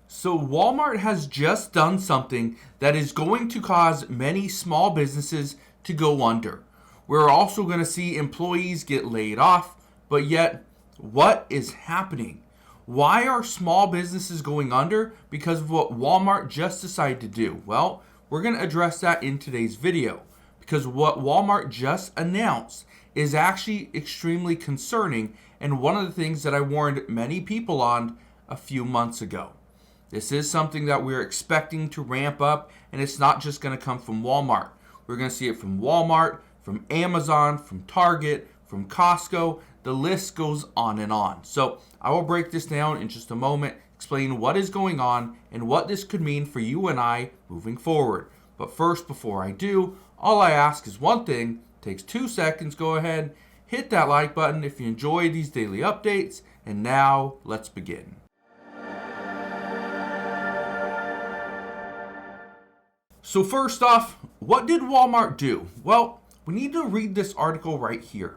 So Walmart has just done something that is going to cause many small businesses to go under. We're also going to see employees get laid off, but yet what is happening? Why are small businesses going under? Because of what Walmart just decided to do. Well, we're going to address that in today's video because what Walmart just announced is actually extremely concerning and one of the things that I warned many people on a few months ago. This is something that we're expecting to ramp up, and it's not just going to come from Walmart. We're going to see it from Walmart, from Amazon, from Target, from Costco. The list goes on and on. So I will break this down in just a moment, explain what is going on and what this could mean for you and I moving forward. But first, before I do, all I ask is one thing. It takes 2 seconds. Go ahead, hit that like button if you enjoy these daily updates. And now let's begin. So first off, what did Walmart do? Well, we need to read this article right here.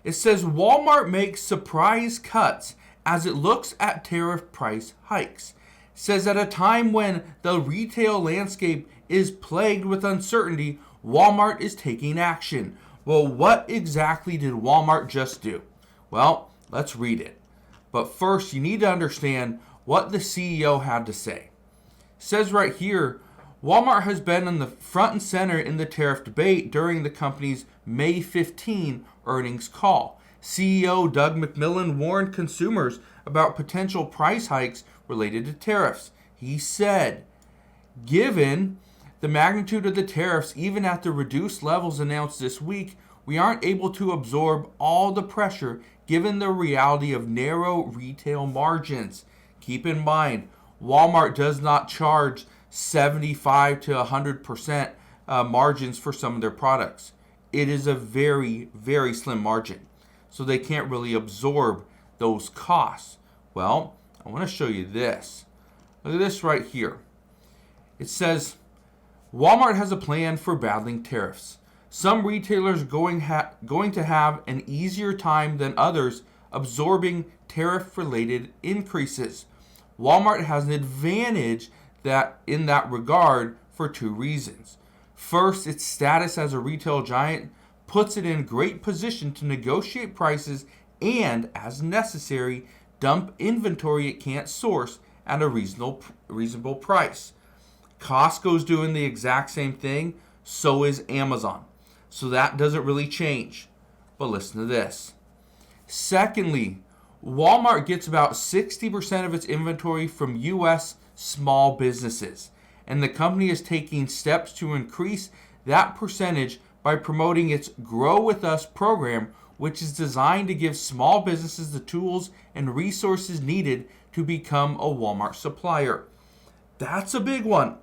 It says Walmart makes surprise cuts as it looks at tariff price hikes. It says at a time when the retail landscape is plagued with uncertainty, Walmart is taking action. Well, what exactly did Walmart just do? Well, let's read it. But first, you need to understand what the CEO had to say. It says right here, Walmart has been in the front and center in the tariff debate during the company's May 15 earnings call. CEO Doug McMillon warned consumers about potential price hikes related to tariffs. He said, given the magnitude of the tariffs, even at the reduced levels announced this week, we aren't able to absorb all the pressure given the reality of narrow retail margins. Keep in mind, Walmart does not charge 75 to 100% margins for some of their products. It is a very, very slim margin. So they can't really absorb those costs. Well, I want to show you this. Look at this right here. It says, Walmart has a plan for battling tariffs. Some retailers going to have an easier time than others absorbing tariff-related increases. Walmart has an advantage that in that regard for 2 reasons. First, its status as a retail giant puts it in great position to negotiate prices and, as necessary, dump inventory it can't source at a reasonable price. Costco's doing the exact same thing, so is Amazon. So that doesn't really change. But listen to this. Secondly, Walmart gets about 60% of its inventory from U.S. small businesses, and the company is taking steps to increase that percentage by promoting its Grow With Us program, which is designed to give small businesses the tools and resources needed to become a Walmart supplier. That's a big one.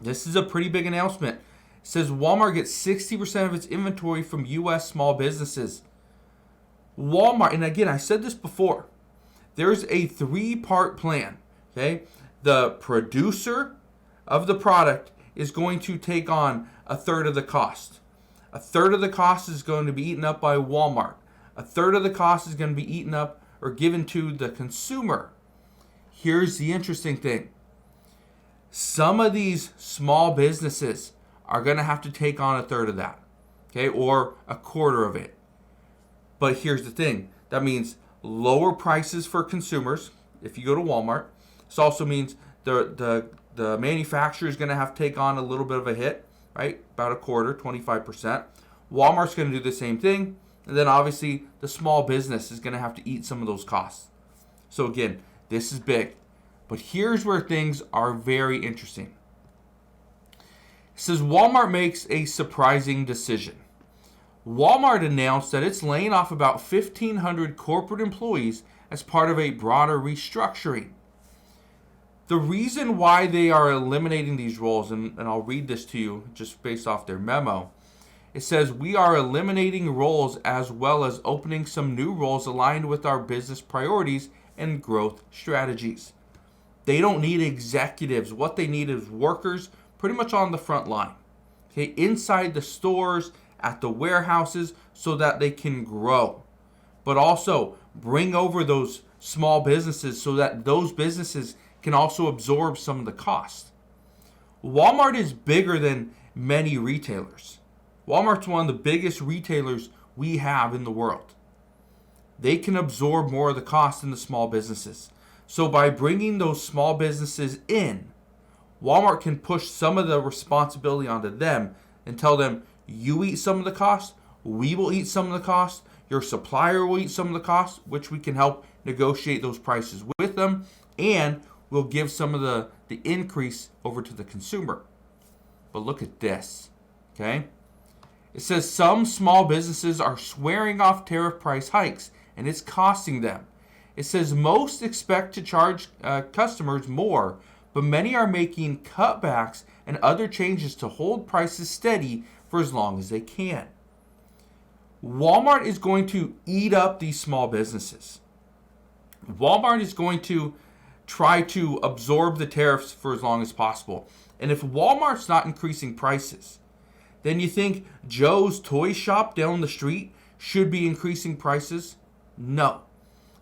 This is a pretty big announcement. It says Walmart gets 60% of its inventory from U.S. small businesses. Walmart, and again, I said this before, there's a 3-part plan, okay? The producer of the product is going to take on a third of the cost. A third of the cost is going to be eaten up by Walmart. A third of the cost is going to be eaten up or given to the consumer. Here's the interesting thing. Some of these small businesses are going to have to take on a third of that, okay, or a quarter of it. But here's the thing. That means lower prices for consumers if you go to Walmart. This also means the manufacturer is going to have to take on a little bit of a hit, right? About a quarter, 25%. Walmart's going to do the same thing. And then obviously the small business is going to have to eat some of those costs. So again, this is big. But here's where things are very interesting. It says Walmart makes a surprising decision. Walmart announced that it's laying off about 1,500 corporate employees as part of a broader restructuring. The reason why they are eliminating these roles, and I'll read this to you just based off their memo, it says, we are eliminating roles as well as opening some new roles aligned with our business priorities and growth strategies. They don't need executives. What they need is workers pretty much on the front line, okay, inside the stores, at the warehouses, so that they can grow. But also bring over those small businesses so that those businesses can also absorb some of the cost. Walmart is bigger than many retailers. Walmart's one of the biggest retailers we have in the world. They can absorb more of the cost than the small businesses. So by bringing those small businesses in, Walmart can push some of the responsibility onto them and tell them, you eat some of the cost, we will eat some of the cost, your supplier will eat some of the cost, which we can help negotiate those prices with them, and we'll give some of the increase over to the consumer. But look at this, okay? It says some small businesses are swearing off tariff price hikes, and it's costing them. It says most expect to charge customers more, but many are making cutbacks and other changes to hold prices steady for as long as they can. Walmart is going to eat up these small businesses. Walmart is going to try to absorb the tariffs for as long as possible. And if Walmart's not increasing prices, then you think Joe's toy shop down the street should be increasing prices? No.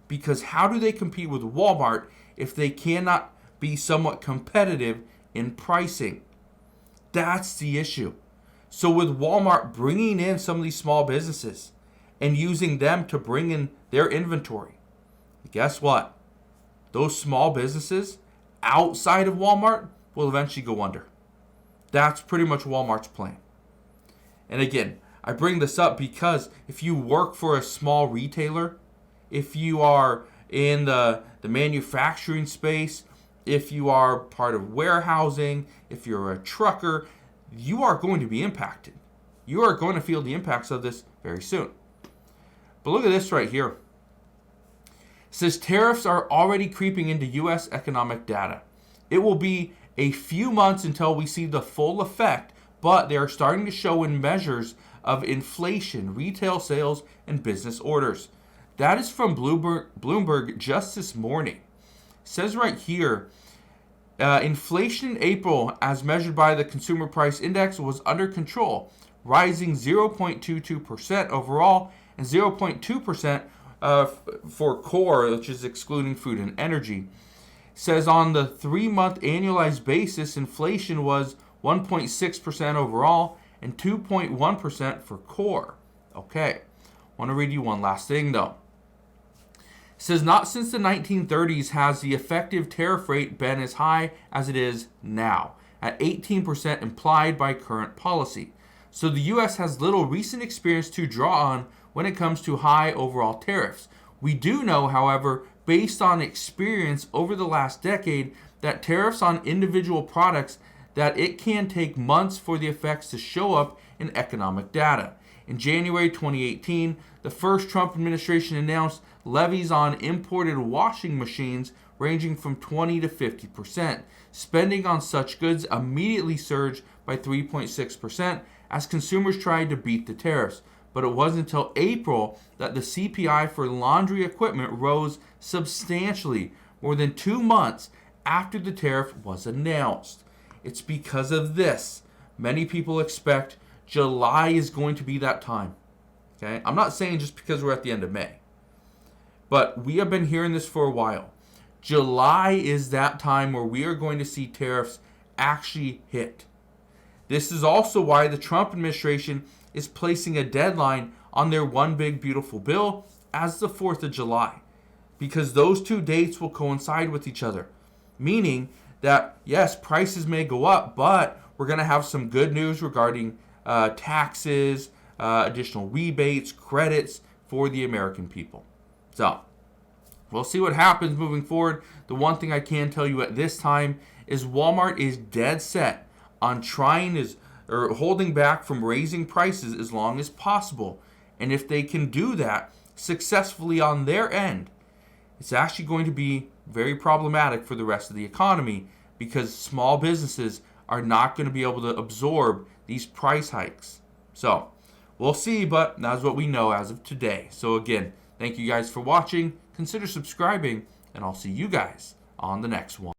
Because how do they compete with Walmart if they cannot be somewhat competitive in pricing? That's the issue. So with Walmart bringing in some of these small businesses and using them to bring in their inventory, guess what? Those small businesses outside of Walmart will eventually go under. That's pretty much Walmart's plan. And again, I bring this up because if you work for a small retailer, if you are in the manufacturing space, if you are part of warehousing, if you're a trucker, you are going to be impacted. You are going to feel the impacts of this very soon. But look at this right here. It says tariffs are already creeping into U.S. economic data. It will be a few months until we see the full effect, but they are starting to show in measures of inflation, retail sales, and business orders. That is from Bloomberg just this morning. It says right here, inflation in April, as measured by the Consumer Price Index, was under control, rising 0.22% overall and 0.2% for core, which is excluding food and energy. It says on the 3-month annualized basis, inflation was 1.6% overall and 2.1% for core. Okay, I want to read you one last thing though. It says not since the 1930s has the effective tariff rate been as high as it is now, at 18% implied by current policy. So the U.S. has little recent experience to draw on when it comes to high overall tariffs. We do know, however, based on experience over the last decade, that tariffs on individual products, that it can take months for the effects to show up in economic data. In January 2018, the first Trump administration announced levies on imported washing machines ranging from 20 to 50%. Spending on such goods immediately surged by 3.6% as consumers tried to beat the tariffs. But it wasn't until April that the CPI for laundry equipment rose substantially, more than 2 months after the tariff was announced. It's because of this. Many people expect July is going to be that time. Okay? I'm not saying just because we're at the end of May. But we have been hearing this for a while. July is that time where we are going to see tariffs actually hit. This is also why the Trump administration is placing a deadline on their One Big Beautiful Bill as the 4th of July. Because those two dates will coincide with each other. Meaning that, yes, prices may go up, but we're going to have some good news regarding taxes, additional rebates, credits for the American people. So, we'll see what happens moving forward. The one thing I can tell you at this time is Walmart is dead set on holding back from raising prices as long as possible. And if they can do that successfully on their end, it's actually going to be very problematic for the rest of the economy because small businesses are not going to be able to absorb these price hikes. So, we'll see, but that's what we know as of today. So again, thank you guys for watching. Consider subscribing, and I'll see you guys on the next one.